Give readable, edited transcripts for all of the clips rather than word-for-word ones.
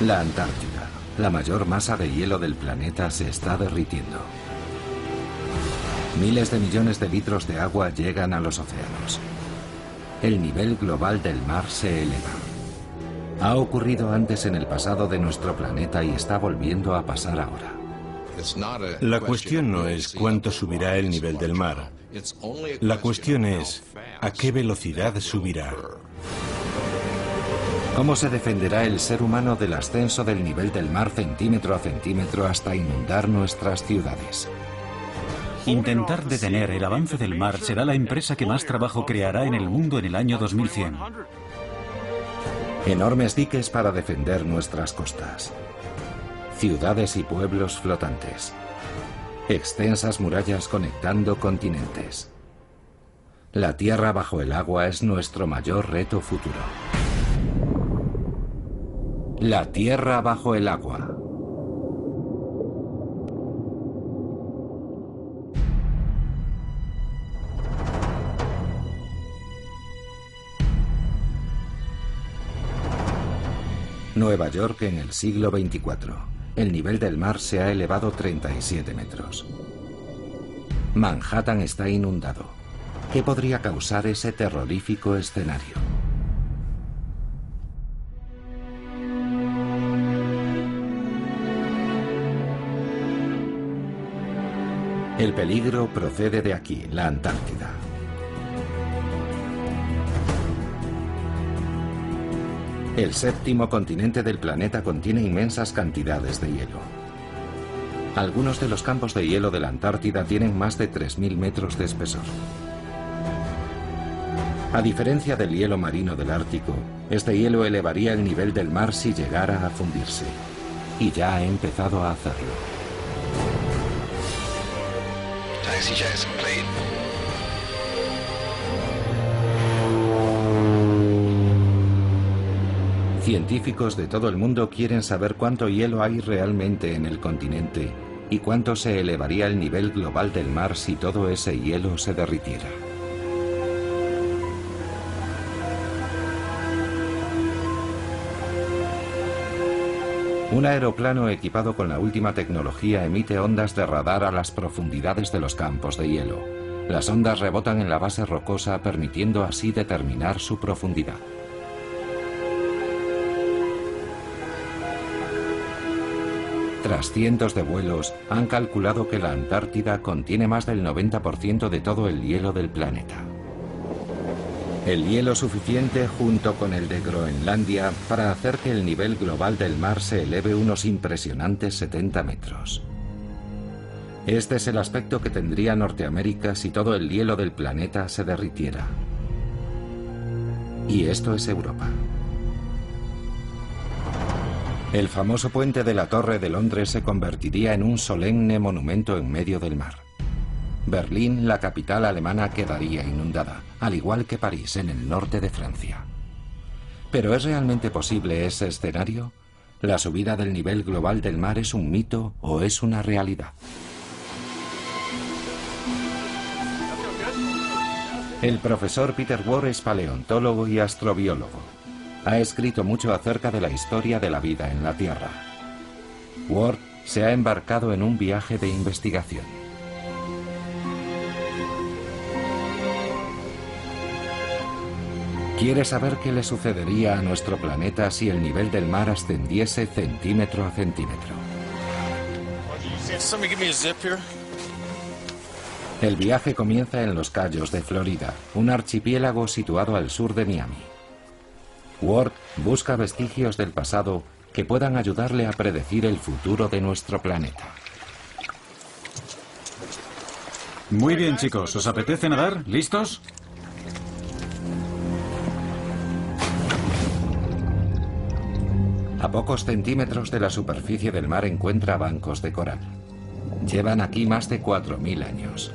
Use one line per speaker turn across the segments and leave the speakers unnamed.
La Antártida, la mayor masa de hielo del planeta, se está derritiendo. Miles de millones de litros de agua llegan a los océanos. El nivel global del mar se eleva. Ha ocurrido antes en el pasado de nuestro planeta y está volviendo a pasar ahora.
La cuestión no es cuánto subirá el nivel del mar. La cuestión es a qué velocidad subirá.
¿Cómo se defenderá el ser humano del ascenso del nivel del mar centímetro a centímetro hasta inundar nuestras ciudades?
Intentar detener el avance del mar será la empresa que más trabajo creará en el mundo en el año 2100.
Enormes diques para defender nuestras costas. Ciudades y pueblos flotantes. Extensas murallas conectando continentes. La tierra bajo el agua es nuestro mayor reto futuro. La tierra bajo el agua. Nueva York en el siglo XXIV. El nivel del mar se ha elevado 37 metros. Manhattan está inundado. ¿Qué podría causar ese terrorífico escenario? El peligro procede de aquí, la Antártida. El séptimo continente del planeta contiene inmensas cantidades de hielo. Algunos de los campos de hielo de la Antártida tienen más de 3.000 metros de espesor. A diferencia del hielo marino del Ártico, este hielo elevaría el nivel del mar si llegara a fundirse. Y ya ha empezado a hacerlo. Científicos de todo el mundo quieren saber cuánto hielo hay realmente en el continente y cuánto se elevaría el nivel global del mar si todo ese hielo se derritiera. Un aeroplano equipado con la última tecnología emite ondas de radar a las profundidades de los campos de hielo. Las ondas rebotan en la base rocosa, permitiendo así determinar su profundidad. Tras cientos de vuelos, han calculado que la Antártida contiene más del 90% de todo el hielo del planeta. El hielo suficiente junto con el de Groenlandia para hacer que el nivel global del mar se eleve unos impresionantes 70 metros. Este es el aspecto que tendría Norteamérica si todo el hielo del planeta se derritiera. Y esto es Europa. El famoso puente de la Torre de Londres se convertiría en un solemne monumento en medio del mar. Berlín, la capital alemana, quedaría inundada, al igual que París, en el norte de Francia. ¿Pero es realmente posible ese escenario? ¿La subida del nivel global del mar es un mito o es una realidad? El profesor Peter Ward es paleontólogo y astrobiólogo. Ha escrito mucho acerca de la historia de la vida en la Tierra. Ward se ha embarcado en un viaje de investigación. Quiere saber qué le sucedería a nuestro planeta si el nivel del mar ascendiese centímetro a centímetro. El viaje comienza en Los Cayos de Florida, un archipiélago situado al sur de Miami. Ward busca vestigios del pasado que puedan ayudarle a predecir el futuro de nuestro planeta.
Muy bien, chicos, ¿os apetece nadar? ¿Listos?
A pocos centímetros de la superficie del mar encuentra bancos de coral. Llevan aquí más de 4.000 años.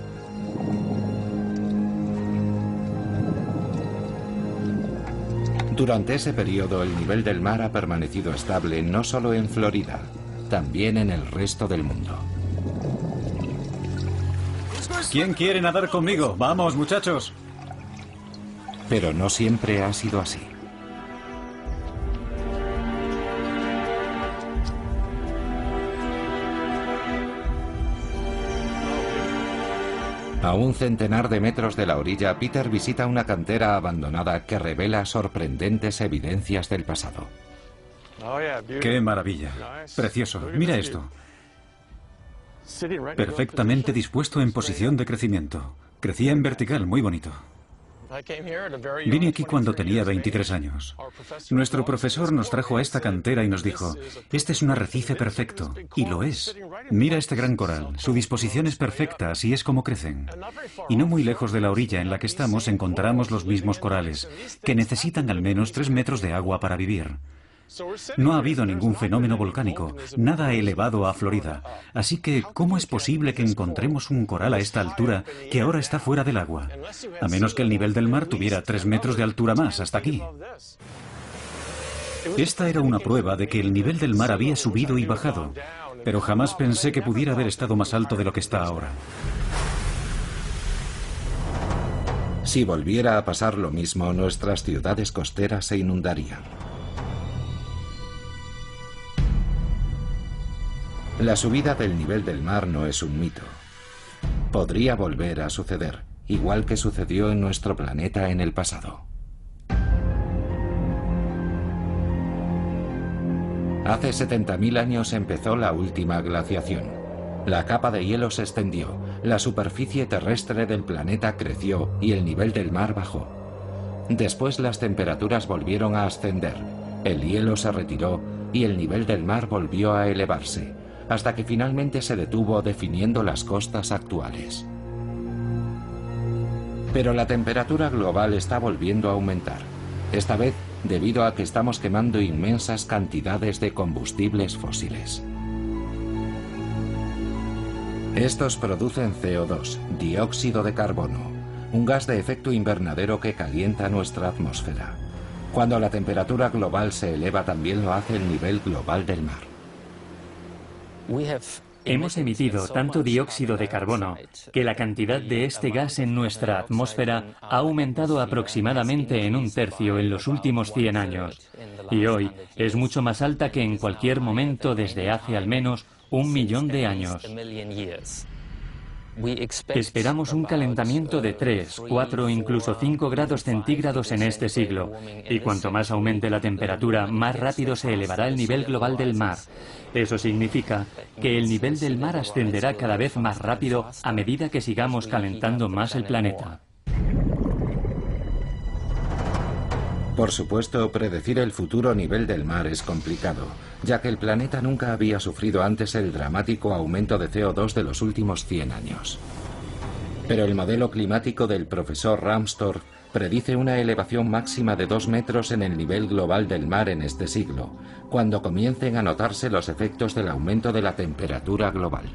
Durante ese periodo, el nivel del mar ha permanecido estable no solo en Florida, también en el resto del mundo.
¿Quién quiere nadar conmigo? ¡Vamos, muchachos!
Pero no siempre ha sido así. A un centenar de metros de la orilla, Peter visita una cantera abandonada que revela sorprendentes evidencias del pasado.
¡Qué maravilla! Precioso. Mira esto. Perfectamente dispuesto en posición de crecimiento. Crecía en vertical, muy bonito. Vine aquí cuando tenía 23 años. Nuestro profesor nos trajo a esta cantera y nos dijo, este es un arrecife perfecto, y lo es. Mira este gran coral, su disposición es perfecta, así es como crecen. Y no muy lejos de la orilla en la que estamos encontramos los mismos corales, que necesitan al menos 3 metros de agua para vivir. No ha habido ningún fenómeno volcánico, nada ha elevado a Florida. Así que, ¿cómo es posible que encontremos un coral a esta altura que ahora está fuera del agua? A menos que el nivel del mar tuviera 3 metros de altura más, hasta aquí. Esta era una prueba de que el nivel del mar había subido y bajado, pero jamás pensé que pudiera haber estado más alto de lo que está ahora.
Si volviera a pasar lo mismo, nuestras ciudades costeras se inundarían. La subida del nivel del mar no es un mito. Podría volver a suceder, igual que sucedió en nuestro planeta en el pasado. Hace 70.000 años empezó la última glaciación. La capa de hielo se extendió, la superficie terrestre del planeta creció y el nivel del mar bajó. Después las temperaturas volvieron a ascender, el hielo se retiró y el nivel del mar volvió a elevarse, hasta que finalmente se detuvo definiendo las costas actuales. Pero la temperatura global está volviendo a aumentar, esta vez debido a que estamos quemando inmensas cantidades de combustibles fósiles. Estos producen CO2, dióxido de carbono, un gas de efecto invernadero que calienta nuestra atmósfera. Cuando la temperatura global se eleva, también lo hace el nivel global del mar.
Hemos emitido tanto dióxido de carbono que la cantidad de este gas en nuestra atmósfera ha aumentado aproximadamente en 1/3 en los últimos 100 años. Y hoy es mucho más alta que en cualquier momento desde hace al menos 1 millón de años. Esperamos un calentamiento de 3, 4, incluso 5 grados centígrados en este siglo, y cuanto más aumente la temperatura, más rápido se elevará el nivel global del mar. Eso significa que el nivel del mar ascenderá cada vez más rápido a medida que sigamos calentando más el planeta.
Por supuesto, predecir el futuro nivel del mar es complicado, ya que el planeta nunca había sufrido antes el dramático aumento de CO2 de los últimos 100 años. Pero el modelo climático del profesor Rahmstorf predice una elevación máxima de 2 metros en el nivel global del mar en este siglo, cuando comiencen a notarse los efectos del aumento de la temperatura global.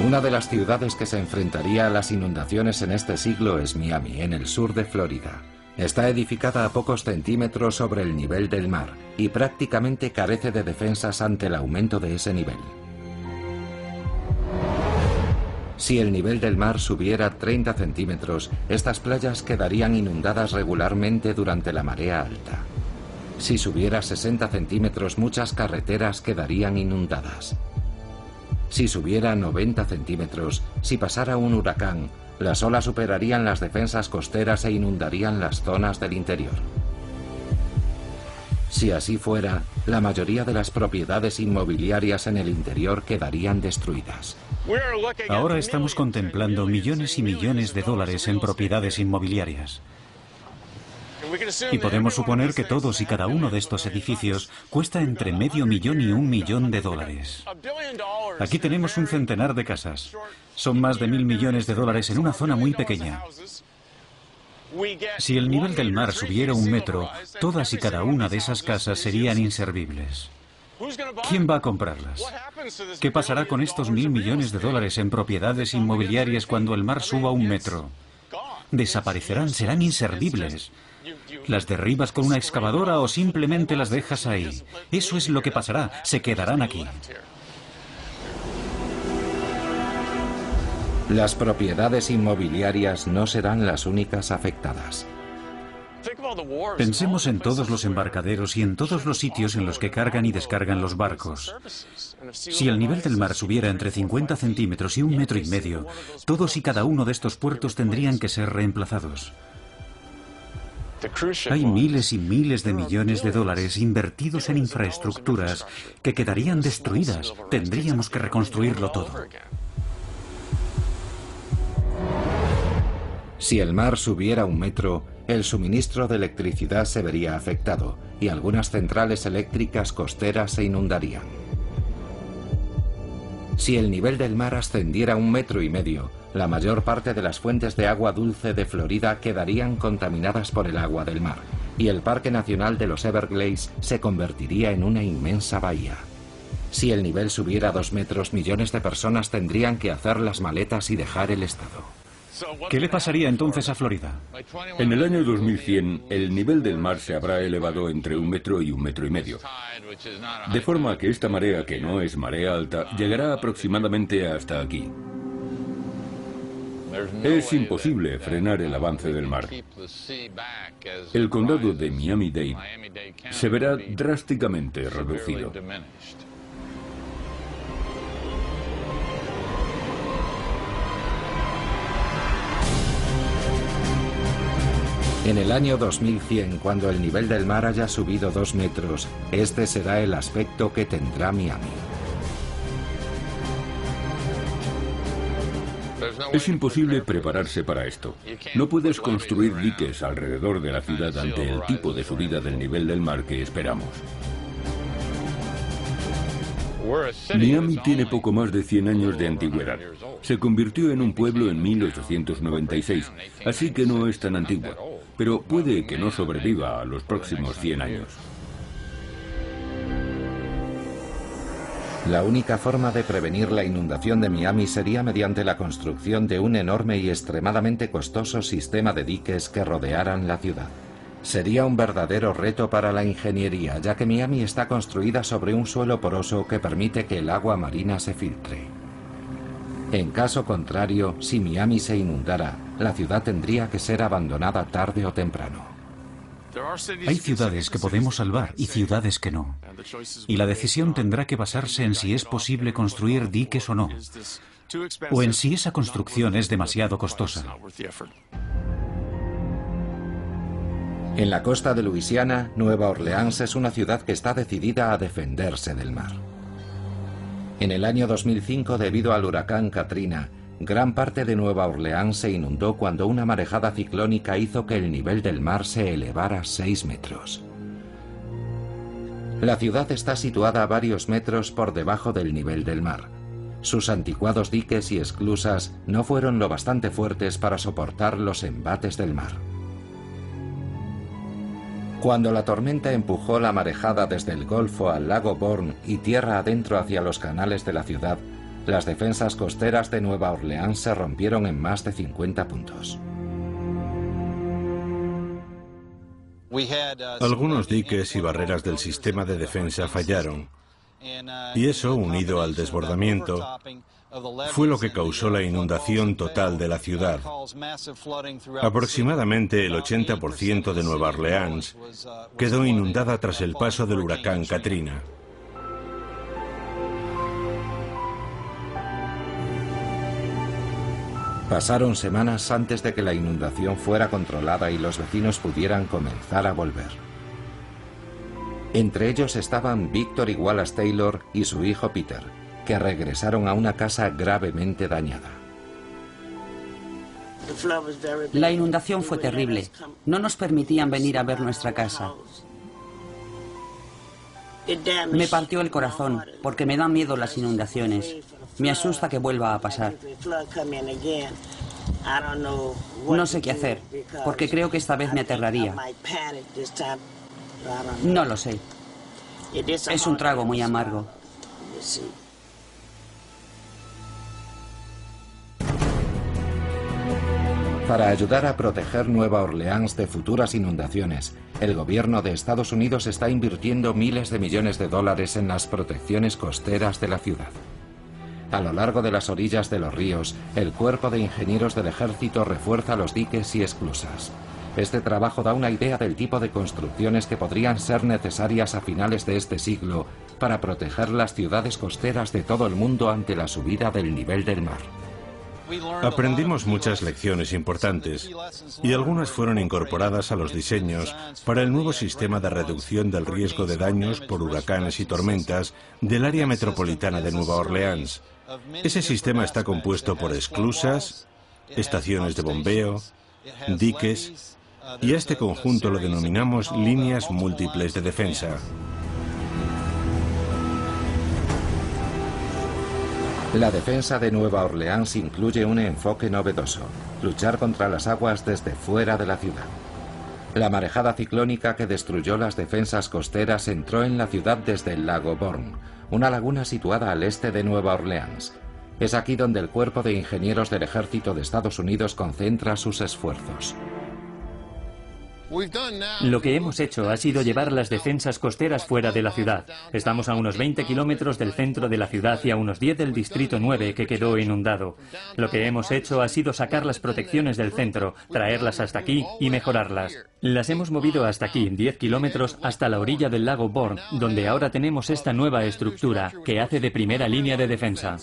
Una de las ciudades que se enfrentaría a las inundaciones en este siglo es Miami, en el sur de Florida. Está edificada a pocos centímetros sobre el nivel del mar y prácticamente carece de defensas ante el aumento de ese nivel. Si el nivel del mar subiera 30 centímetros, estas playas quedarían inundadas regularmente durante la marea alta. Si subiera 60 centímetros, muchas carreteras quedarían inundadas. Si subiera 90 centímetros, si pasara un huracán, las olas superarían las defensas costeras e inundarían las zonas del interior. Si así fuera, la mayoría de las propiedades inmobiliarias en el interior quedarían destruidas.
Ahora estamos contemplando millones y millones de dólares en propiedades inmobiliarias. Y podemos suponer que todos y cada uno de estos edificios cuesta entre $500,000 y $1 millón. Aquí tenemos un centenar de casas. Son más de $1.000 millones en una zona muy pequeña. Si el nivel del mar subiera 1 metro, todas y cada una de esas casas serían inservibles. ¿Quién va a comprarlas? ¿Qué pasará con estos $1.000 millones en propiedades inmobiliarias cuando el mar suba 1 metro? Desaparecerán, serán inservibles. ¿Las derribas con una excavadora o simplemente las dejas ahí? Eso es lo que pasará, se quedarán aquí.
Las propiedades inmobiliarias no serán las únicas afectadas.
Pensemos en todos los embarcaderos y en todos los sitios en los que cargan y descargan los barcos. Si el nivel del mar subiera entre 50 centímetros y 1,5 metros, todos y cada uno de estos puertos tendrían que ser reemplazados. Hay miles y miles de millones de dólares invertidos en infraestructuras que quedarían destruidas. Tendríamos que reconstruirlo todo.
Si el mar subiera 1 metro, el suministro de electricidad se vería afectado y algunas centrales eléctricas costeras se inundarían. Si el nivel del mar ascendiera 1,5 metros, la mayor parte de las fuentes de agua dulce de Florida quedarían contaminadas por el agua del mar y el Parque Nacional de los Everglades se convertiría en una inmensa bahía. Si el nivel subiera 2 metros, millones de personas tendrían que hacer las maletas y dejar el estado.
¿Qué le pasaría entonces a Florida?
En el año 2100, el nivel del mar se habrá elevado entre 1 metro y 1,5 metros. De forma que esta marea, que no es marea alta, llegará aproximadamente hasta aquí. Es imposible frenar el avance del mar. El condado de Miami-Dade se verá drásticamente reducido.
En el año 2100, cuando el nivel del mar haya subido 2 metros, este será el aspecto que tendrá Miami.
Es imposible prepararse para esto. No puedes construir diques alrededor de la ciudad ante el tipo de subida del nivel del mar que esperamos. Miami tiene poco más de 100 años de antigüedad. Se convirtió en un pueblo en 1896, así que no es tan antigua, pero puede que no sobreviva a los próximos 100 años.
La única forma de prevenir la inundación de Miami sería mediante la construcción de un enorme y extremadamente costoso sistema de diques que rodearan la ciudad. Sería un verdadero reto para la ingeniería, ya que Miami está construida sobre un suelo poroso que permite que el agua marina se filtre. En caso contrario, si Miami se inundara, la ciudad tendría que ser abandonada tarde o temprano.
Hay ciudades que podemos salvar y ciudades que no. Y la decisión tendrá que basarse en si es posible construir diques o no, o en si esa construcción es demasiado costosa.
En la costa de Luisiana, Nueva Orleans es una ciudad que está decidida a defenderse del mar. En el año 2005, debido al huracán Katrina, gran parte de Nueva Orleans se inundó cuando una marejada ciclónica hizo que el nivel del mar se elevara 6 metros. La ciudad está situada a varios metros por debajo del nivel del mar. Sus anticuados diques y esclusas no fueron lo bastante fuertes para soportar los embates del mar. Cuando la tormenta empujó la marejada desde el Golfo al lago Bourne y tierra adentro hacia los canales de la ciudad, las defensas costeras de Nueva Orleans se rompieron en más de 50 puntos.
Algunos diques y barreras del sistema de defensa fallaron, y eso, unido al desbordamiento, fue lo que causó la inundación total de la ciudad. Aproximadamente el 80% de Nueva Orleans quedó inundada tras el paso del huracán Katrina.
Pasaron semanas antes de que la inundación fuera controlada y los vecinos pudieran comenzar a volver. Entre ellos estaban Victor y Wallace Taylor y su hijo Peter, que regresaron a una casa gravemente dañada.
La inundación fue terrible. No nos permitían venir a ver nuestra casa. Me partió el corazón porque me dan miedo las inundaciones. Me asusta que vuelva a pasar. No sé qué hacer, porque creo que esta vez me aterraría. No lo sé. Es un trago muy amargo.
Para ayudar a proteger Nueva Orleans de futuras inundaciones, el gobierno de Estados Unidos está invirtiendo miles de millones de dólares en las protecciones costeras de la ciudad. A lo largo de las orillas de los ríos, el Cuerpo de Ingenieros del Ejército refuerza los diques y esclusas. Este trabajo da una idea del tipo de construcciones que podrían ser necesarias a finales de este siglo para proteger las ciudades costeras de todo el mundo ante la subida del nivel del mar.
Aprendimos muchas lecciones importantes y algunas fueron incorporadas a los diseños para el nuevo sistema de reducción del riesgo de daños por huracanes y tormentas del área metropolitana de Nueva Orleans. Ese sistema está compuesto por esclusas, estaciones de bombeo, diques, y a este conjunto lo denominamos líneas múltiples de defensa.
La defensa de Nueva Orleans incluye un enfoque novedoso: luchar contra las aguas desde fuera de la ciudad. La marejada ciclónica que destruyó las defensas costeras entró en la ciudad desde el lago Bourne, una laguna situada al este de Nueva Orleans. Es aquí donde el Cuerpo de Ingenieros del Ejército de Estados Unidos concentra sus esfuerzos.
Lo que hemos hecho ha sido llevar las defensas costeras fuera de la ciudad. Estamos a unos 20 kilómetros del centro de la ciudad y a unos 10 del Distrito 9, que quedó inundado. Lo que hemos hecho ha sido sacar las protecciones del centro, traerlas hasta aquí y mejorarlas. Las hemos movido hasta aquí, 10 kilómetros, hasta la orilla del lago Bourne, donde ahora tenemos esta nueva estructura, que hace de primera línea de defensa.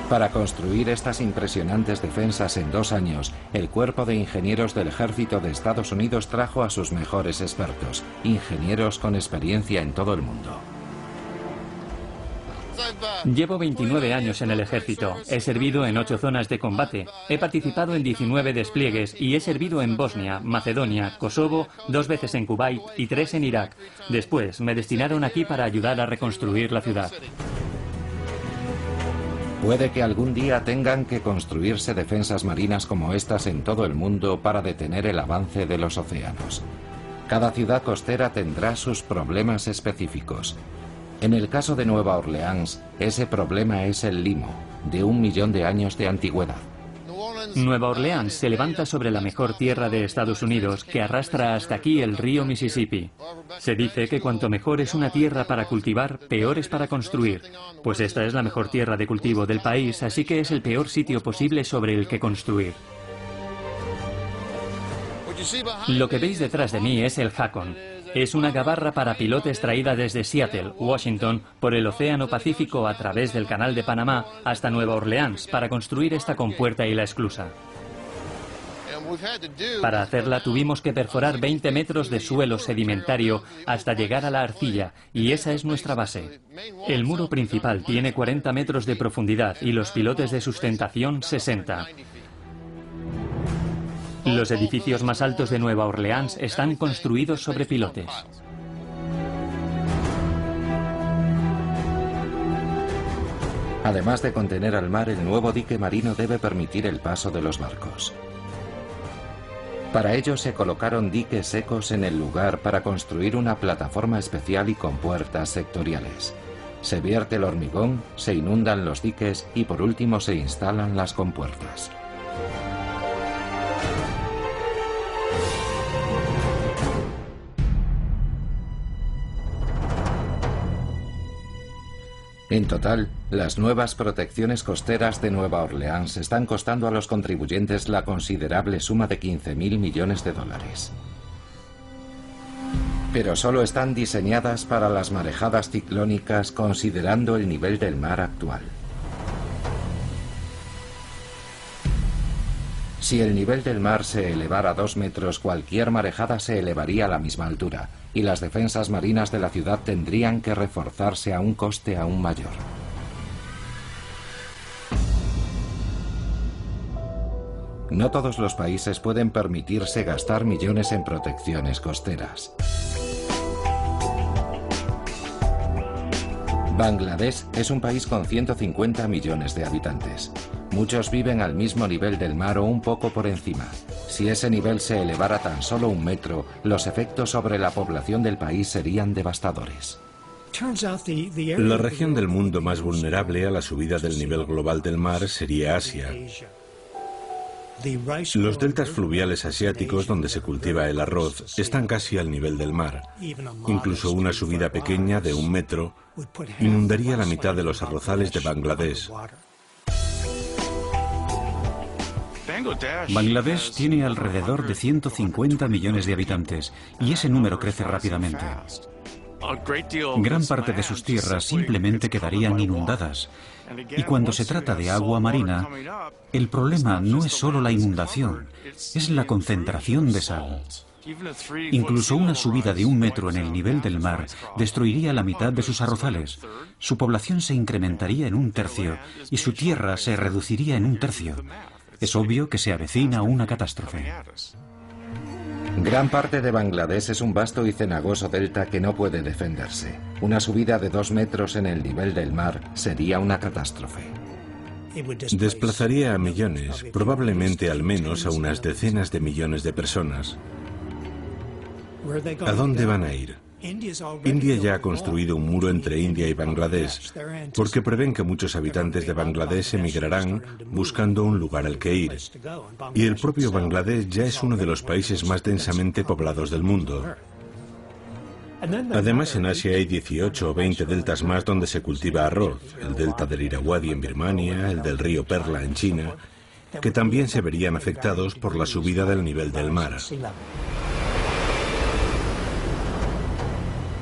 Para construir estas impresionantes defensas en 2 años, el Cuerpo de Ingenieros del Ejército de Estados Unidos trajo a sus mejores expertos, ingenieros con experiencia en todo el mundo.
Llevo 29 años en el ejército, he servido en 8 zonas de combate, he participado en 19 despliegues y he servido en Bosnia, Macedonia, Kosovo, 2 veces en Kuwait y 3 en Irak. Después me destinaron aquí para ayudar a reconstruir la ciudad.
Puede que algún día tengan que construirse defensas marinas como estas en todo el mundo para detener el avance de los océanos. Cada ciudad costera tendrá sus problemas específicos. En el caso de Nueva Orleans, ese problema es el limo, de 1 millón de años de antigüedad.
Nueva Orleans se levanta sobre la mejor tierra de Estados Unidos, que arrastra hasta aquí el río Mississippi. Se dice que cuanto mejor es una tierra para cultivar, peor es para construir. Pues esta es la mejor tierra de cultivo del país, así que es el peor sitio posible sobre el que construir. Lo que veis detrás de mí es el Hakon. Es una gabarra para pilotes traída desde Seattle, Washington, por el Océano Pacífico a través del Canal de Panamá hasta Nueva Orleans para construir esta compuerta y la esclusa. Para hacerla tuvimos que perforar 20 metros de suelo sedimentario hasta llegar a la arcilla, y esa es nuestra base. El muro principal tiene 40 metros de profundidad y los pilotes de sustentación 60. Los edificios más altos de Nueva Orleans están construidos sobre pilotes.
Además de contener al mar, el nuevo dique marino debe permitir el paso de los barcos. Para ello se colocaron diques secos en el lugar para construir una plataforma especial y con puertas sectoriales. Se vierte el hormigón, se inundan los diques y por último se instalan las compuertas. En total, las nuevas protecciones costeras de Nueva Orleans están costando a los contribuyentes la considerable suma de 15.000 millones de dólares. Pero solo están diseñadas para las marejadas ciclónicas considerando el nivel del mar actual. Si el nivel del mar se elevara 2 metros, cualquier marejada se elevaría a la misma altura, y las defensas marinas de la ciudad tendrían que reforzarse a un coste aún mayor. No todos los países pueden permitirse gastar millones en protecciones costeras. Bangladesh es un país con 150 millones de habitantes. Muchos viven al mismo nivel del mar o un poco por encima. Si ese nivel se elevara tan solo 1 metro, los efectos sobre la población del país serían devastadores.
La región del mundo más vulnerable a la subida del nivel global del mar sería Asia. Los deltas fluviales asiáticos donde se cultiva el arroz están casi al nivel del mar. Incluso una subida pequeña de 1 metro inundaría la mitad de los arrozales de Bangladesh.
Bangladesh tiene alrededor de 150 millones de habitantes y ese número crece rápidamente. Gran parte de sus tierras simplemente quedarían inundadas. Y cuando se trata de agua marina, el problema no es solo la inundación, es la concentración de sal. Incluso una subida de 1 metro en el nivel del mar destruiría la mitad de sus arrozales. Su población se incrementaría en 1/3 y su tierra se reduciría en 1/3. Es obvio que se avecina una catástrofe.
Gran parte de Bangladesh es un vasto y cenagoso delta que no puede defenderse. Una subida de 2 metros en el nivel del mar sería una catástrofe.
Desplazaría a millones, probablemente al menos a unas decenas de millones de personas. ¿A dónde van a ir? India ya ha construido un muro entre India y Bangladesh, porque prevén que muchos habitantes de Bangladesh emigrarán buscando un lugar al que ir. Y el propio Bangladesh ya es uno de los países más densamente poblados del mundo. Además, en Asia hay 18 o 20 deltas más donde se cultiva arroz, el delta del Irrawaddy en Birmania, el del río Perla en China, que también se verían afectados por la subida del nivel del mar.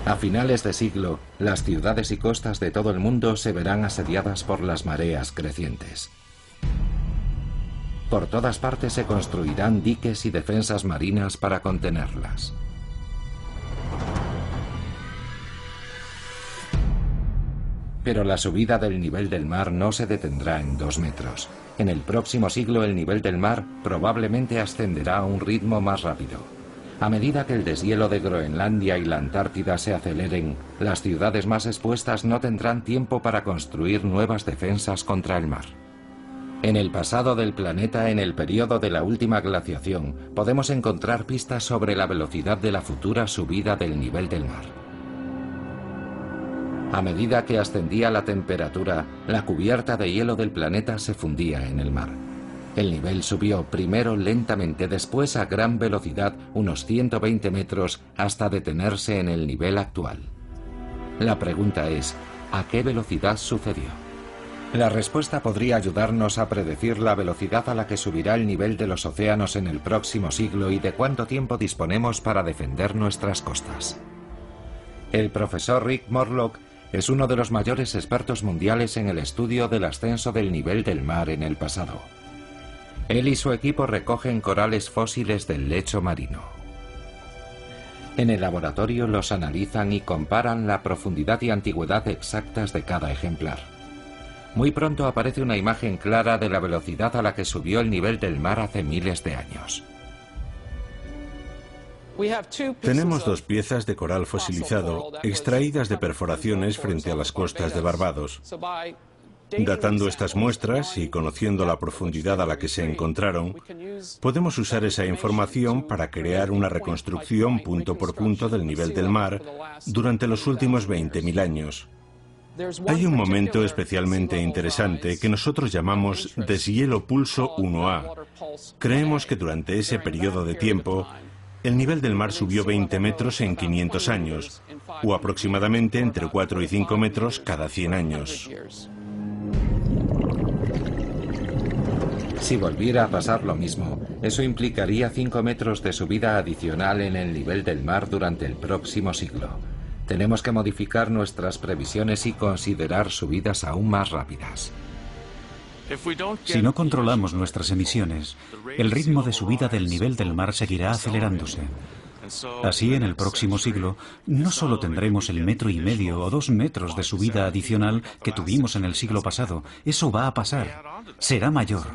A finales de siglo, las ciudades y costas de todo el mundo se verán asediadas por las mareas crecientes. Por todas partes se construirán diques y defensas marinas para contenerlas. Pero la subida del nivel del mar no se detendrá en 2 metros. En el próximo siglo el nivel del mar probablemente ascenderá a un ritmo más rápido. A medida que el deshielo de Groenlandia y la Antártida se aceleren, las ciudades más expuestas no tendrán tiempo para construir nuevas defensas contra el mar. En el pasado del planeta, en el periodo de la última glaciación, podemos encontrar pistas sobre la velocidad de la futura subida del nivel del mar. A medida que ascendía la temperatura, la cubierta de hielo del planeta se fundía en el mar. El nivel subió primero lentamente, después a gran velocidad, unos 120 metros, hasta detenerse en el nivel actual. La pregunta es, ¿a qué velocidad sucedió? La respuesta podría ayudarnos a predecir la velocidad a la que subirá el nivel de los océanos en el próximo siglo y de cuánto tiempo disponemos para defender nuestras costas. El profesor Rick Morlock es uno de los mayores expertos mundiales en el estudio del ascenso del nivel del mar en el pasado. Él y su equipo recogen corales fósiles del lecho marino. En el laboratorio los analizan y comparan la profundidad y antigüedad exactas de cada ejemplar. Muy pronto aparece una imagen clara de la velocidad a la que subió el nivel del mar hace miles de años.
Tenemos 2 piezas de coral fosilizado extraídas de perforaciones frente a las costas de Barbados. Datando estas muestras y conociendo la profundidad a la que se encontraron, podemos usar esa información para crear una reconstrucción punto por punto del nivel del mar durante los últimos 20.000 años. Hay un momento especialmente interesante que nosotros llamamos deshielo pulso 1A. Creemos que durante ese periodo de tiempo, el nivel del mar subió 20 metros en 500 años, o aproximadamente entre 4 y 5 metros cada 100 años.
Si volviera a pasar lo mismo, eso implicaría 5 metros de subida adicional en el nivel del mar durante el próximo siglo. Tenemos que modificar nuestras previsiones y considerar subidas aún más rápidas.
Si no controlamos nuestras emisiones, el ritmo de subida del nivel del mar seguirá acelerándose. Así, en el próximo siglo, no solo tendremos el 1,5 metros o 2 metros de subida adicional que tuvimos en el siglo pasado, eso va a pasar, será mayor.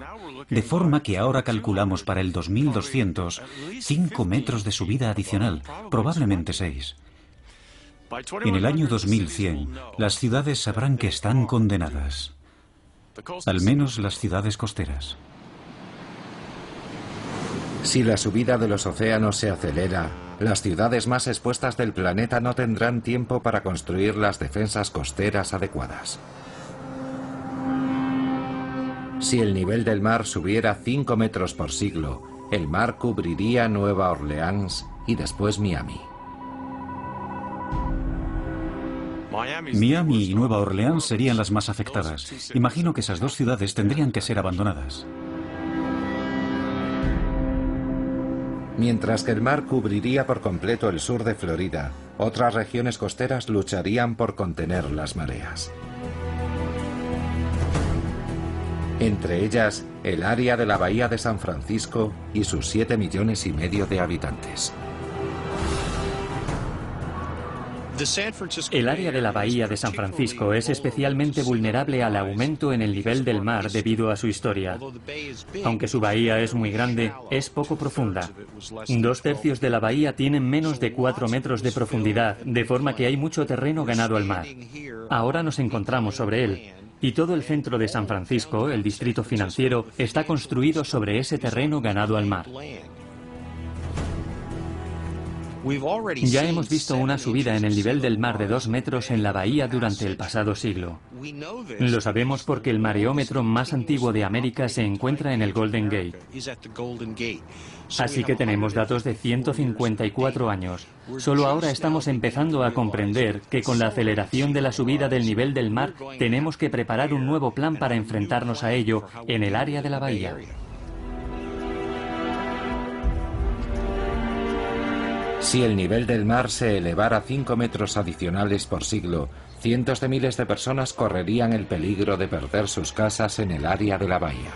De forma que ahora calculamos para el 2200 5 metros de subida adicional, probablemente 6. En el año 2100, las ciudades sabrán que están condenadas. Al menos las ciudades costeras.
Si la subida de los océanos se acelera, las ciudades más expuestas del planeta no tendrán tiempo para construir las defensas costeras adecuadas. Si el nivel del mar subiera 5 metros por siglo, el mar cubriría Nueva Orleans y después Miami.
Miami y Nueva Orleans serían las más afectadas. Imagino que esas 2 ciudades tendrían que ser abandonadas.
Mientras que el mar cubriría por completo el sur de Florida, otras regiones costeras lucharían por contener las mareas. Entre ellas, el área de la Bahía de San Francisco y sus 7,5 millones de habitantes.
El área de la Bahía de San Francisco es especialmente vulnerable al aumento en el nivel del mar debido a su historia. Aunque su bahía es muy grande, es poco profunda. 2/3 de la bahía tienen menos de 4 metros de profundidad, de forma que hay mucho terreno ganado al mar. Ahora nos encontramos sobre él. Y todo el centro de San Francisco, el distrito financiero, está construido sobre ese terreno ganado al mar. Ya hemos visto una subida en el nivel del mar de 2 metros en la bahía durante el pasado siglo. Lo sabemos porque el mareómetro más antiguo de América se encuentra en el Golden Gate. Así que tenemos datos de 154 años. Solo ahora estamos empezando a comprender que con la aceleración de la subida del nivel del mar tenemos que preparar un nuevo plan para enfrentarnos a ello en el área de la bahía.
Si el nivel del mar se elevara 5 metros adicionales por siglo, cientos de miles de personas correrían el peligro de perder sus casas en el área de la bahía.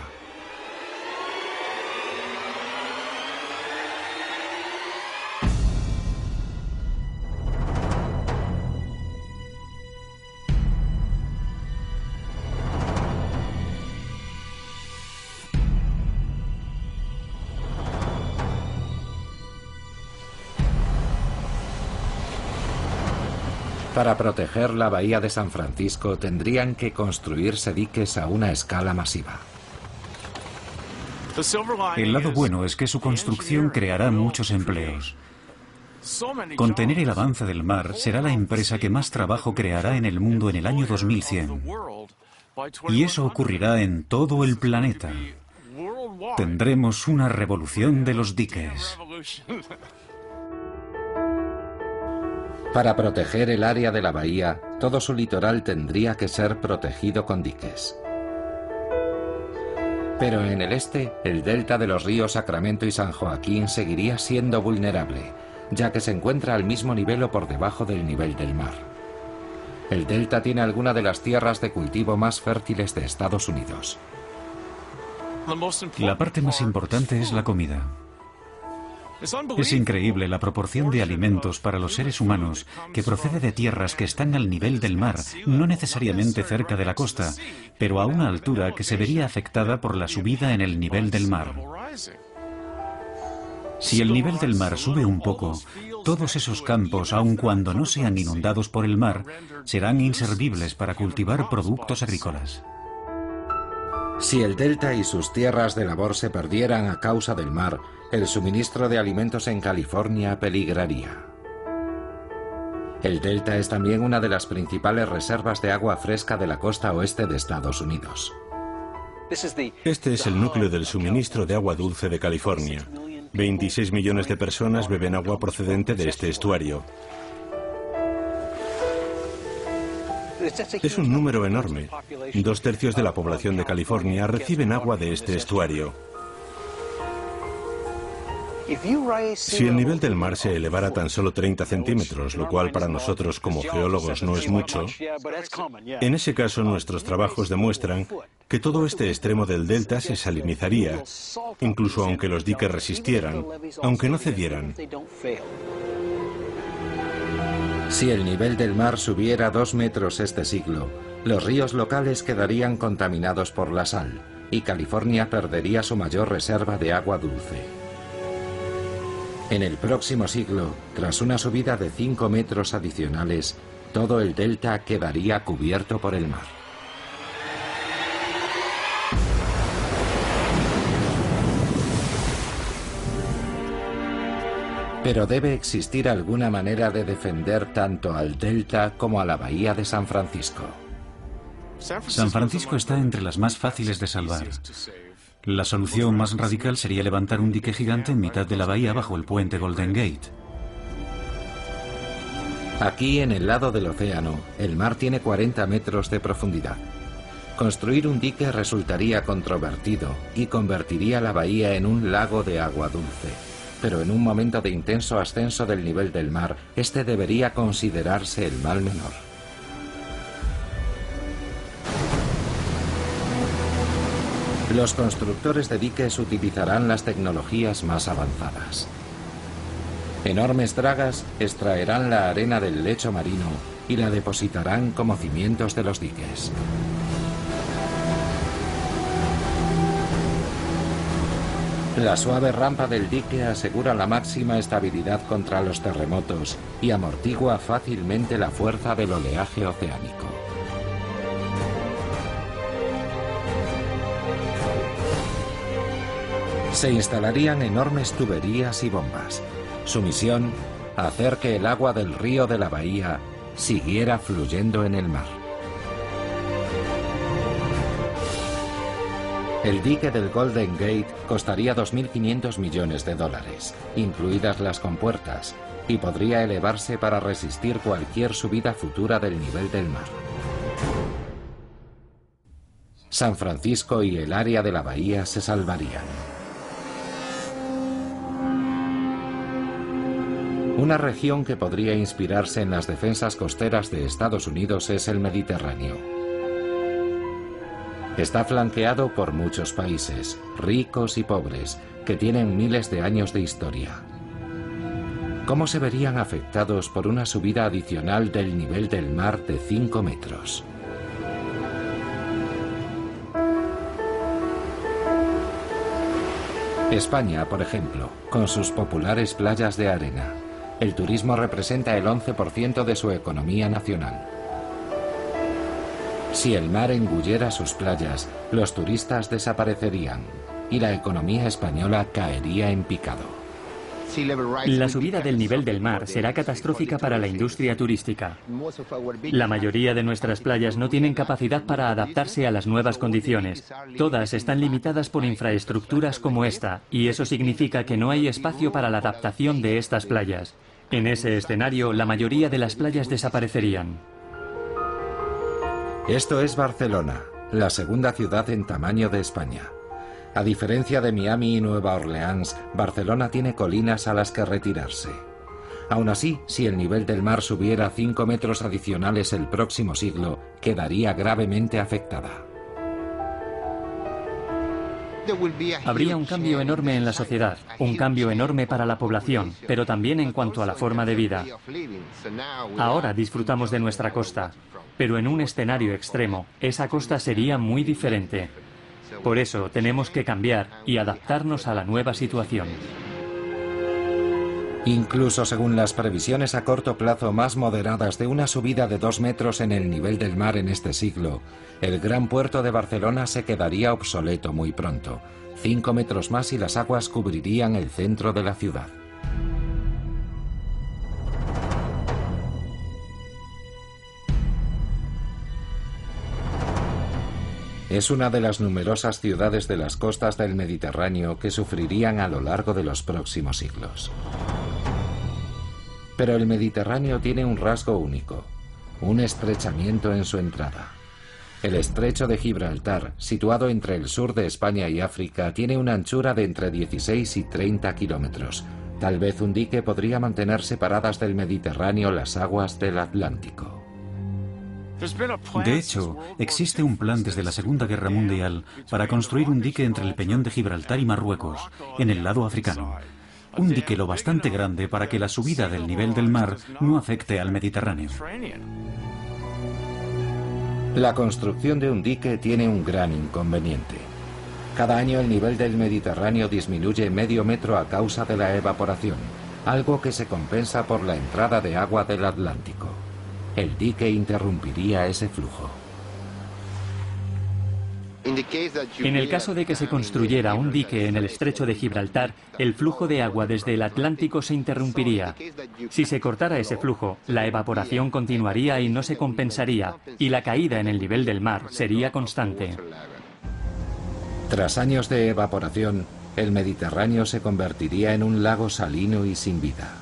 Para proteger la bahía de San Francisco tendrían que construirse diques a una escala masiva.
El lado bueno es que su construcción creará muchos empleos. Contener el avance del mar será la empresa que más trabajo creará en el mundo en el año 2100. Y eso ocurrirá en todo el planeta. Tendremos una revolución de los diques.
Para proteger el área de la bahía, todo su litoral tendría que ser protegido con diques. Pero en el este, el delta de los ríos Sacramento y San Joaquín seguiría siendo vulnerable, ya que se encuentra al mismo nivel o por debajo del nivel del mar. El delta tiene algunas de las tierras de cultivo más fértiles de Estados Unidos.
La parte más importante es la comida. Es increíble la proporción de alimentos para los seres humanos que procede de tierras que están al nivel del mar, no necesariamente cerca de la costa, pero a una altura que se vería afectada por la subida en el nivel del mar. Si el nivel del mar sube un poco, todos esos campos, aun cuando no sean inundados por el mar, serán inservibles para cultivar productos agrícolas.
Si el delta y sus tierras de labor se perdieran a causa del mar, el suministro de alimentos en California peligraría. El delta es también una de las principales reservas de agua fresca de la costa oeste de Estados Unidos.
Este es el núcleo del suministro de agua dulce de California. 26 millones de personas beben agua procedente de este estuario. Es un número enorme. 2/3 de la población de California reciben agua de este estuario. Si el nivel del mar se elevara tan solo 30 centímetros, lo cual para nosotros como geólogos no es mucho, en ese caso nuestros trabajos demuestran que todo este extremo del delta se salinizaría, incluso aunque los diques resistieran, aunque no cedieran.
Si el nivel del mar subiera 2 metros este siglo, los ríos locales quedarían contaminados por la sal y California perdería su mayor reserva de agua dulce. En el próximo siglo, tras una subida de 5 metros adicionales, todo el delta quedaría cubierto por el mar. Pero debe existir alguna manera de defender tanto al delta como a la bahía de San Francisco.
San Francisco está entre las más fáciles de salvar. La solución más radical sería levantar un dique gigante en mitad de la bahía bajo el puente Golden Gate.
Aquí, en el lado del océano, el mar tiene 40 metros de profundidad. Construir un dique resultaría controvertido y convertiría la bahía en un lago de agua dulce. pero en un momento de intenso ascenso del nivel del mar, este debería considerarse el mal menor. Los constructores de diques utilizarán las tecnologías más avanzadas. Enormes dragas extraerán la arena del lecho marino y la depositarán como cimientos de los diques. La suave rampa del dique asegura la máxima estabilidad contra los terremotos y amortigua fácilmente la fuerza del oleaje oceánico. Se instalarían enormes tuberías y bombas. Su misión, hacer que el agua del río de la bahía siguiera fluyendo en el mar. El dique del Golden Gate costaría 2.500 millones de dólares, incluidas las compuertas, y podría elevarse para resistir cualquier subida futura del nivel del mar. San Francisco y el área de la bahía se salvarían. Una región que podría inspirarse en las defensas costeras de Estados Unidos es el Mediterráneo. Está flanqueado por muchos países, ricos y pobres, que tienen miles de años de historia. ¿Cómo se verían afectados por una subida adicional del nivel del mar de 5 metros? España, por ejemplo, con sus populares playas de arena. El turismo representa el 11% de su economía nacional. Si el mar engullera sus playas, los turistas desaparecerían y la economía española caería en picado.
La subida del nivel del mar será catastrófica para la industria turística. La mayoría de nuestras playas no tienen capacidad para adaptarse a las nuevas condiciones. Todas están limitadas por infraestructuras como esta, y eso significa que no hay espacio para la adaptación de estas playas. En ese escenario, la mayoría de las playas desaparecerían.
Esto es Barcelona, la segunda ciudad en tamaño de España. A diferencia de Miami y Nueva Orleans, Barcelona tiene colinas a las que retirarse. Aún así, si el nivel del mar subiera 5 metros adicionales el próximo siglo, quedaría gravemente afectada.
Habría un cambio enorme en la sociedad, un cambio enorme para la población, pero también en cuanto a la forma de vida. Ahora disfrutamos de nuestra costa, pero en un escenario extremo, esa costa sería muy diferente. Por eso tenemos que cambiar y adaptarnos a la nueva situación.
Incluso según las previsiones a corto plazo más moderadas de una subida de 2 metros en el nivel del mar en este siglo, el gran puerto de Barcelona se quedaría obsoleto muy pronto. 5 metros más y las aguas cubrirían el centro de la ciudad. Es una de las numerosas ciudades de las costas del Mediterráneo que sufrirían a lo largo de los próximos siglos. Pero el Mediterráneo tiene un rasgo único, un estrechamiento en su entrada. El estrecho de Gibraltar, situado entre el sur de España y África, tiene una anchura de entre 16 y 30 kilómetros. Tal vez un dique podría mantener separadas del Mediterráneo las aguas del Atlántico.
De hecho, existe un plan desde la Segunda Guerra Mundial para construir un dique entre el Peñón de Gibraltar y Marruecos, en el lado africano. Un dique lo bastante grande para que la subida del nivel del mar no afecte al Mediterráneo.
La construcción de un dique tiene un gran inconveniente. Cada año el nivel del Mediterráneo disminuye medio metro a causa de la evaporación, algo que se compensa por la entrada de agua del Atlántico. El dique interrumpiría ese flujo.
En el caso de que se construyera un dique en el estrecho de Gibraltar, el flujo de agua desde el Atlántico se interrumpiría. Si se cortara ese flujo, la evaporación continuaría y no se compensaría, y la caída en el nivel del mar sería constante.
Tras años de evaporación, el Mediterráneo se convertiría en un lago salino y sin vida.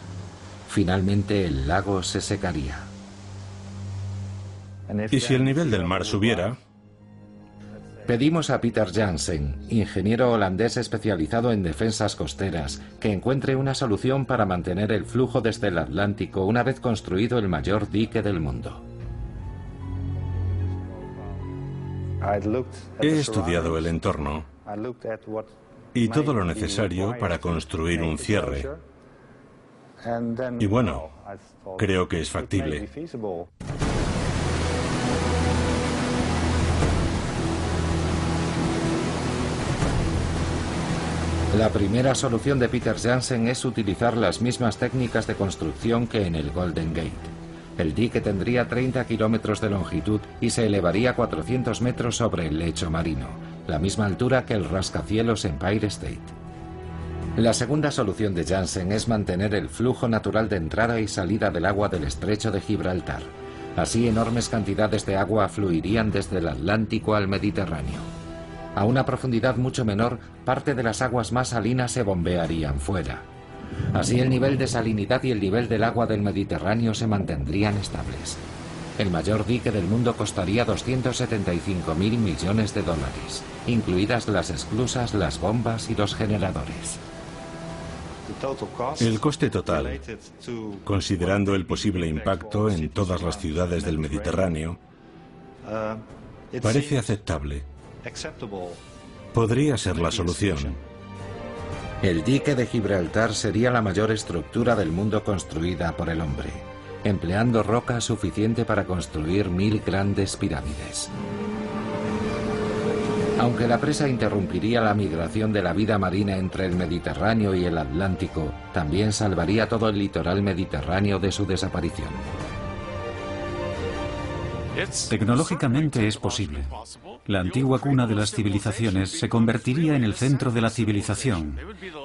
Finalmente el lago se secaría.
Y si el nivel del mar subiera,
Pedimos a Peter Janssen, ingeniero holandés especializado en defensas costeras, que encuentre una solución para mantener el flujo desde el Atlántico una vez construido el mayor dique del mundo.
He estudiado el entorno y todo lo necesario para construir un cierre. Y bueno, creo que es factible.
La primera solución de Peter Janssen es utilizar las mismas técnicas de construcción que en el Golden Gate. El dique tendría 30 kilómetros de longitud y se elevaría 400 metros sobre el lecho marino, la misma altura que el rascacielos Empire State. La segunda solución de Janssen es mantener el flujo natural de entrada y salida del agua del estrecho de Gibraltar. Así, enormes cantidades de agua fluirían desde el Atlántico al Mediterráneo. A una profundidad mucho menor, parte de las aguas más salinas se bombearían fuera. Así, el nivel de salinidad y el nivel del agua del Mediterráneo se mantendrían estables. El mayor dique del mundo costaría 275.000 millones de dólares, incluidas las esclusas, las bombas y los generadores.
El coste total, considerando el posible impacto en todas las ciudades del Mediterráneo, parece aceptable. Podría ser la solución.
El dique de Gibraltar sería la mayor estructura del mundo construida por el hombre, empleando roca suficiente para construir 1000 grandes pirámides. Aunque la presa interrumpiría la migración de la vida marina entre el Mediterráneo y el Atlántico, también salvaría todo el litoral mediterráneo de su desaparición.
Tecnológicamente es posible. La antigua cuna de las civilizaciones se convertiría en el centro de la civilización.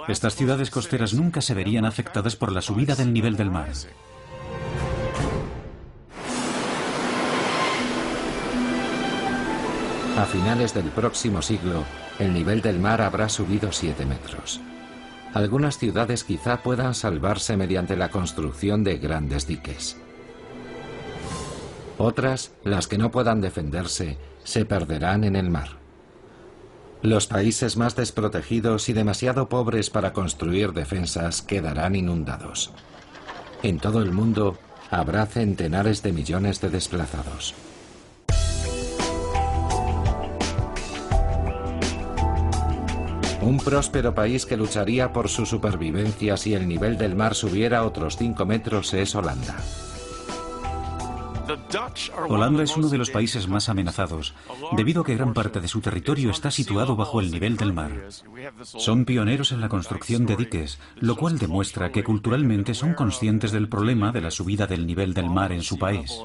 Estas ciudades costeras nunca se verían afectadas por la subida del nivel del mar.
A finales del próximo siglo, el nivel del mar habrá subido 7 metros. Algunas ciudades quizá puedan salvarse mediante la construcción de grandes diques. Otras, las que no puedan defenderse, se perderán en el mar. Los países más desprotegidos y demasiado pobres para construir defensas quedarán inundados. En todo el mundo habrá centenares de millones de desplazados. Un próspero país que lucharía por su supervivencia si el nivel del mar subiera otros 5 metros es Holanda.
Holanda es uno de los países más amenazados, debido a que gran parte de su territorio está situado bajo el nivel del mar. Son pioneros en la construcción de diques, lo cual demuestra que culturalmente son conscientes del problema de la subida del nivel del mar en su país.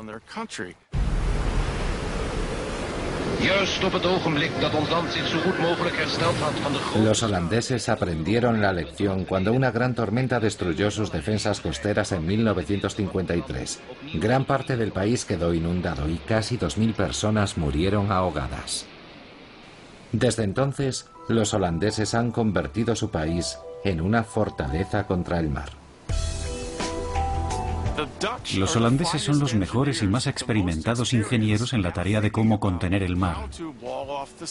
Los holandeses aprendieron la lección cuando una gran tormenta destruyó sus defensas costeras en 1953. Gran parte del país quedó inundado y casi 2000 personas murieron ahogadas. Desde entonces, los holandeses han convertido su país en una fortaleza contra el mar.
Los holandeses son los mejores y más experimentados ingenieros en la tarea de cómo contener el mar.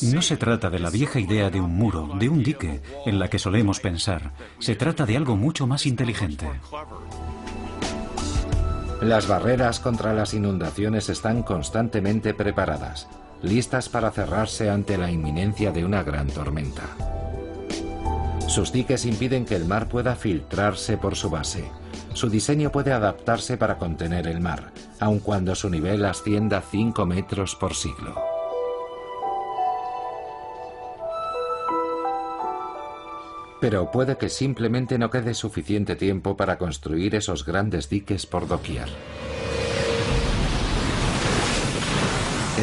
No se trata de la vieja idea de un muro, de un dique, en la que solemos pensar. Se trata de algo mucho más inteligente.
Las barreras contra las inundaciones están constantemente preparadas, listas para cerrarse ante la inminencia de una gran tormenta. Sus diques impiden que el mar pueda filtrarse por su base. Su diseño puede adaptarse para contener el mar, aun cuando su nivel ascienda 5 metros por siglo. Pero puede que simplemente no quede suficiente tiempo para construir esos grandes diques por doquier.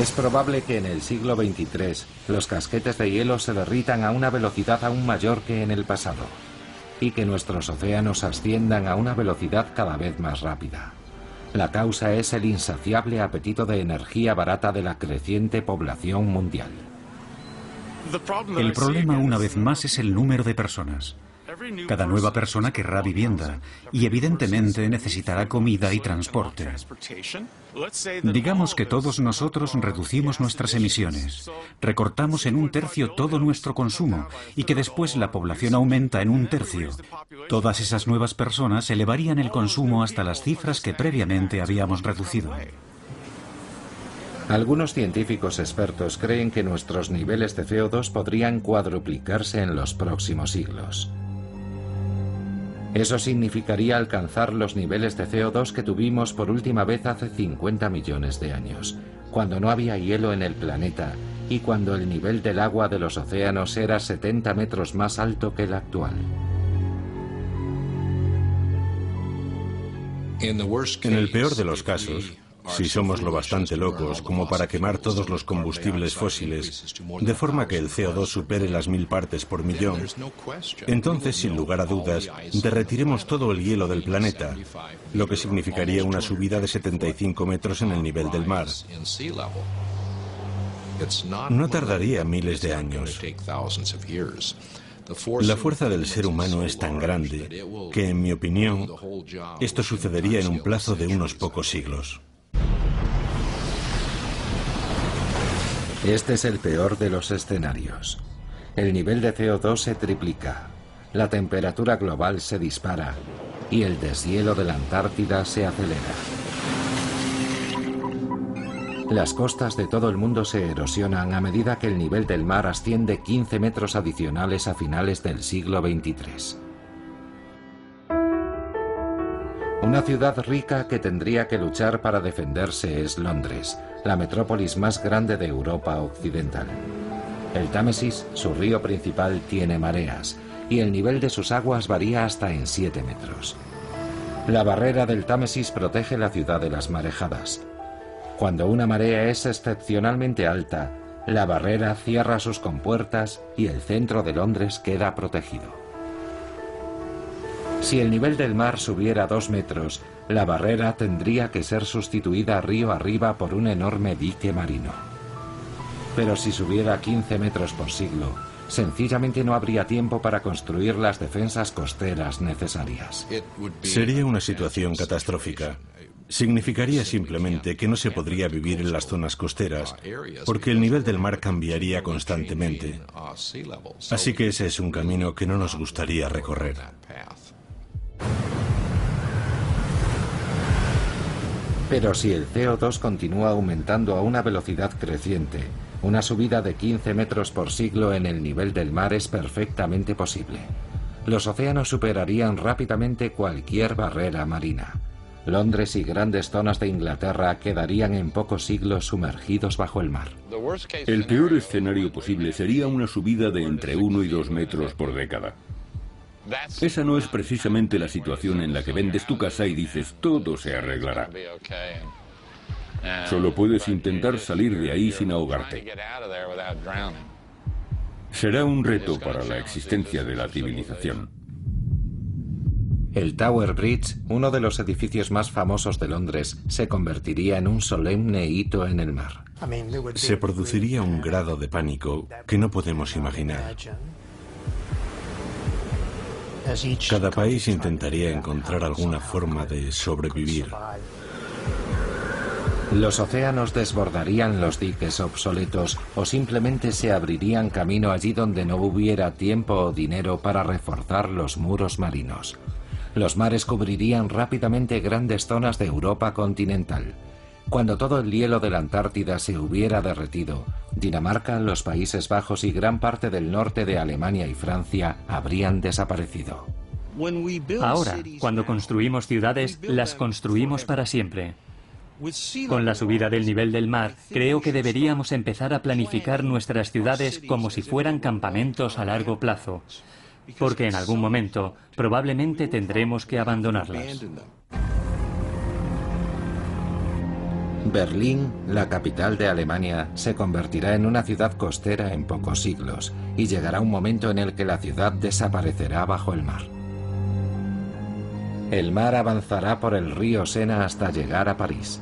Es probable que en el siglo XXIII los casquetes de hielo se derritan a una velocidad aún mayor que en el pasado, y que nuestros océanos asciendan a una velocidad cada vez más rápida. La causa es el insaciable apetito de energía barata de la creciente población mundial.
El problema, una vez más, es el número de personas. Cada nueva persona querrá vivienda y evidentemente necesitará comida y transporte. Digamos que todos nosotros reducimos nuestras emisiones, recortamos en 1/3 todo nuestro consumo y que después la población aumenta en 1/3. Todas esas nuevas personas elevarían el consumo hasta las cifras que previamente habíamos reducido.
Algunos científicos expertos creen que nuestros niveles de CO2 podrían cuadruplicarse en los próximos siglos. Eso significaría alcanzar los niveles de CO2 que tuvimos por última vez hace 50 millones de años, cuando no había hielo en el planeta y cuando el nivel del agua de los océanos era 70 metros más alto que el actual.
En el peor de los casos, si somos lo bastante locos como para quemar todos los combustibles fósiles, de forma que el CO2 supere las 1000 partes por millón, entonces, sin lugar a dudas, derretiremos todo el hielo del planeta, lo que significaría una subida de 75 metros en el nivel del mar. No tardaría miles de años. La fuerza del ser humano es tan grande que, en mi opinión, esto sucedería en un plazo de unos pocos siglos.
Este es el peor de los escenarios. El nivel de CO2 se triplica, la temperatura global se dispara y el deshielo de la Antártida se acelera. Las costas de todo el mundo se erosionan a medida que el nivel del mar asciende 15 metros adicionales a finales del siglo XXIII. Una ciudad rica que tendría que luchar para defenderse es Londres, la metrópolis más grande de Europa occidental. El Támesis, su río principal, tiene mareas y el nivel de sus aguas varía hasta en 7 metros. La barrera del Támesis protege la ciudad de las marejadas. Cuando una marea es excepcionalmente alta, la barrera cierra sus compuertas y el centro de Londres queda protegido. Si el nivel del mar subiera 2 metros, la barrera tendría que ser sustituida río arriba por un enorme dique marino. Pero si subiera 15 metros por siglo, sencillamente no habría tiempo para construir las defensas costeras necesarias.
Sería una situación catastrófica. Significaría simplemente que no se podría vivir en las zonas costeras, porque el nivel del mar cambiaría constantemente. Así que ese es un camino que no nos gustaría recorrer.
Pero si el CO2 continúa aumentando a una velocidad creciente, una subida de 15 metros por siglo en el nivel del mar es perfectamente posible. Los océanos superarían rápidamente cualquier barrera marina. Londres y grandes zonas de Inglaterra quedarían en pocos siglos sumergidos bajo el mar.
El peor escenario posible sería una subida de entre 1 y 2 metros por década. Esa no es precisamente la situación en la que vendes tu casa y dices todo se arreglará. Solo puedes intentar salir de ahí sin ahogarte. Será un reto para la existencia de la civilización.
El Tower Bridge, uno de los edificios más famosos de Londres, se convertiría en un solemne hito en el mar.
Se produciría un grado de pánico que no podemos imaginar. Cada país intentaría encontrar alguna forma de sobrevivir.
Los océanos desbordarían los diques obsoletos o simplemente se abrirían camino allí donde no hubiera tiempo o dinero para reforzar los muros marinos. Los mares cubrirían rápidamente grandes zonas de Europa continental. Cuando todo el hielo de la Antártida se hubiera derretido, Dinamarca, los Países Bajos y gran parte del norte de Alemania y Francia habrían desaparecido.
Ahora, cuando construimos ciudades, las construimos para siempre. Con la subida del nivel del mar, creo que deberíamos empezar a planificar nuestras ciudades como si fueran campamentos a largo plazo, porque en algún momento probablemente tendremos que abandonarlas.
Berlín, la capital de Alemania, se convertirá en una ciudad costera en pocos siglos y llegará un momento en el que la ciudad desaparecerá bajo el mar. El mar avanzará por el río Sena hasta llegar a París.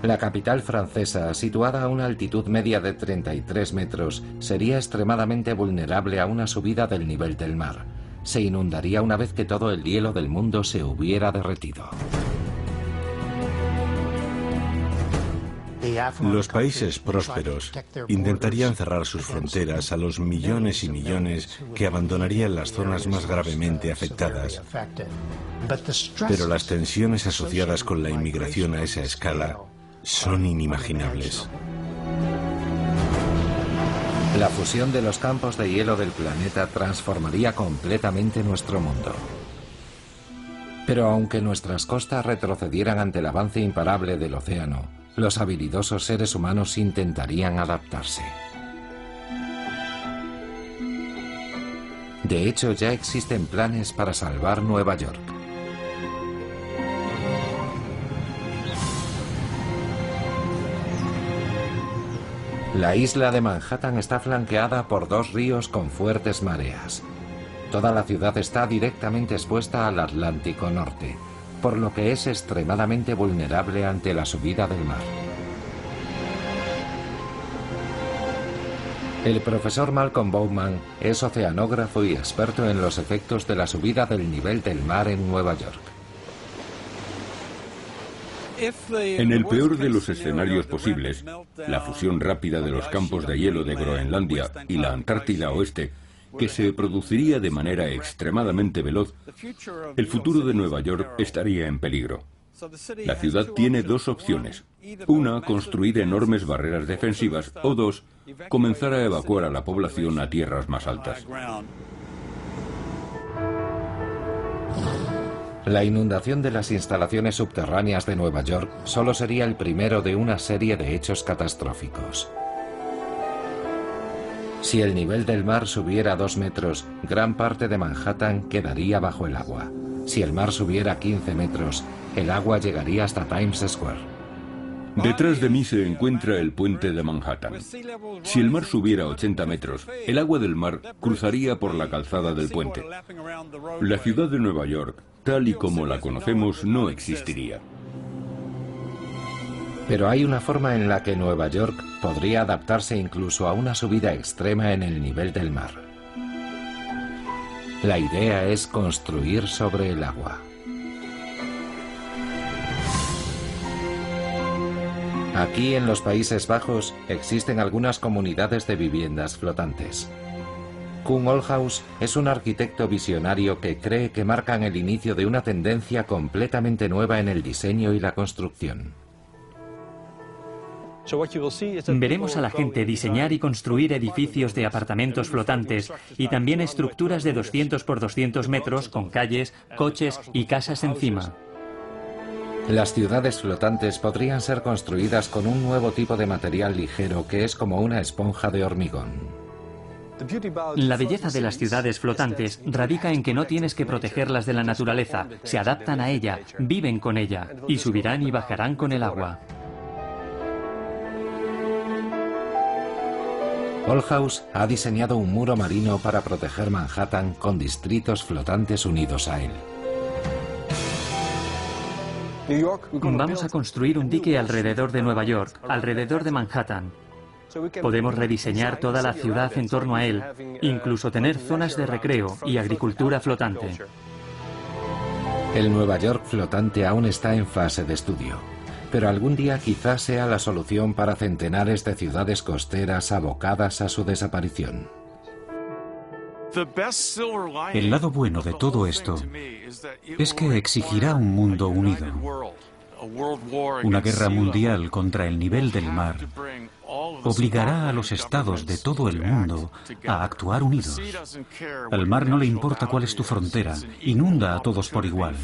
La capital francesa, situada a una altitud media de 33 metros, sería extremadamente vulnerable a una subida del nivel del mar. se inundaría una vez que todo el hielo del mundo se hubiera derretido.
Los países prósperos intentarían cerrar sus fronteras a los millones y millones que abandonarían las zonas más gravemente afectadas. Pero las tensiones asociadas con la inmigración a esa escala son inimaginables.
La fusión de los campos de hielo del planeta transformaría completamente nuestro mundo. Pero aunque nuestras costas retrocedieran ante el avance imparable del océano, los habilidosos seres humanos intentarían adaptarse. De hecho, ya existen planes para salvar Nueva York. La isla de Manhattan está flanqueada por 2 ríos con fuertes mareas. Toda la ciudad está directamente expuesta al Atlántico Norte, por lo que es extremadamente vulnerable ante la subida del mar. El profesor Malcolm Bowman es oceanógrafo y experto en los efectos de la subida del nivel del mar en Nueva York.
En el peor de los escenarios posibles, la fusión rápida de los campos de hielo de Groenlandia y la Antártida Oeste, que se produciría de manera extremadamente veloz, el futuro de Nueva York estaría en peligro. La ciudad tiene 2 opciones. Una, construir enormes barreras defensivas, o 2, comenzar a evacuar a la población a tierras más altas.
La inundación de las instalaciones subterráneas de Nueva York solo sería el primero de una serie de hechos catastróficos. Si el nivel del mar subiera 2 metros, gran parte de Manhattan quedaría bajo el agua. Si el mar subiera 15 metros, el agua llegaría hasta Times Square.
Detrás de mí se encuentra el puente de Manhattan. Si el mar subiera 80 metros, el agua del mar cruzaría por la calzada del puente. La ciudad de Nueva York, tal y como la conocemos, no existiría.
Pero hay una forma en la que Nueva York podría adaptarse incluso a una subida extrema en el nivel del mar. La idea es construir sobre el agua. Aquí en los Países Bajos existen algunas comunidades de viviendas flotantes. Koen Olhaus es un arquitecto visionario que cree que marcan el inicio de una tendencia completamente nueva en el diseño y la construcción.
Veremos a la gente diseñar y construir edificios de apartamentos flotantes y también estructuras de 200 por 200 metros con calles, coches y casas encima.
Las ciudades flotantes podrían ser construidas con un nuevo tipo de material ligero que es como una esponja de hormigón.
La belleza de las ciudades flotantes radica en que no tienes que protegerlas de la naturaleza, se adaptan a ella, viven con ella y subirán y bajarán con el agua.
Olhaus ha diseñado un muro marino para proteger Manhattan con distritos flotantes unidos a él.
Vamos a construir un dique alrededor de Nueva York, alrededor de Manhattan. Podemos rediseñar toda la ciudad en torno a él, incluso tener zonas de recreo y agricultura flotante.
El Nueva York flotante aún está en fase de estudio, pero algún día quizás sea la solución para centenares de ciudades costeras abocadas a su desaparición.
El lado bueno de todo esto es que exigirá un mundo unido. Una guerra mundial contra el nivel del mar obligará a los estados de todo el mundo a actuar unidos. Al mar no le importa cuál es tu frontera, inunda a todos por igual.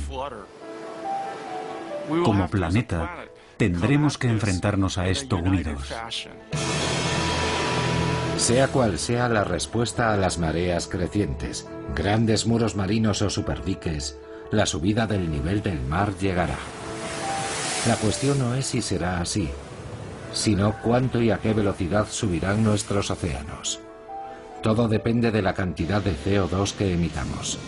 Como planeta, tendremos que enfrentarnos a esto unidos.
Sea cual sea la respuesta a las mareas crecientes, grandes muros marinos o superdiques, la subida del nivel del mar llegará. La cuestión no es si será así, sino cuánto y a qué velocidad subirán nuestros océanos. Todo depende de la cantidad de CO2 que emitamos.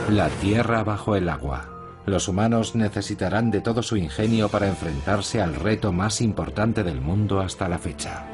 La Tierra bajo el agua. Los humanos necesitarán de todo su ingenio para enfrentarse al reto más importante del mundo hasta la fecha.